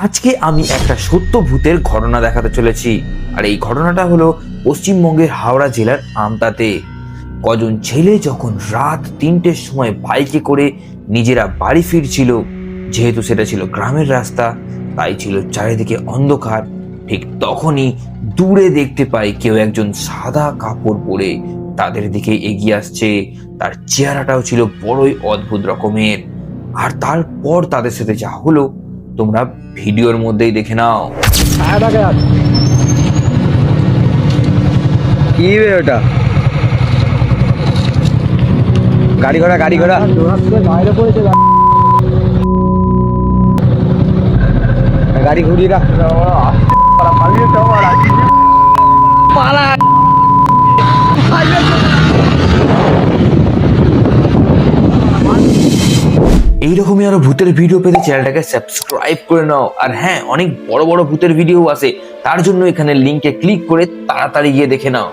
আজকে আমি একটা সত্য ভূতের ঘটনা দেখাতে চলেছি। আর এই ঘটনাটা হলো পশ্চিমবঙ্গের হাওড়া জেলার আমতাতে। কজন ছেলে যখন রাত 3টের সময় বাইকে করে নিজেরা বাড়ি ফিরছিল, যেহেতু সেটা ছিল গ্রামের রাস্তা, তাই ছিল চারিদিকে অন্ধকার। ঠিক তখনই দূরে দেখতে পাই কেউ একজন সাদা কাপড় পরে তাদের দিকে এগিয়ে আসছে। তার চেহারাটাও ছিল বড়ই অদ্ভুত রকমের। আর তারপর তাদের সাথে যা হলো তোমরা ভিডিওর মধ্যেই দেখে নাও। কি বে ওটা? গাড়ি ঘোড়া গাড়ি ঘুরিয়ে রাখ। এইরকমই আরো ভূতের ভিডিও পেতে চ্যানেলটাকে সাবস্ক্রাইব করে নাও। আর হ্যাঁ, অনেক বড় বড় ভূতের ভিডিও আছে, তার জন্য এখানে লিংকে ক্লিক করে তাড়াতাড়ি গিয়ে দেখে নাও।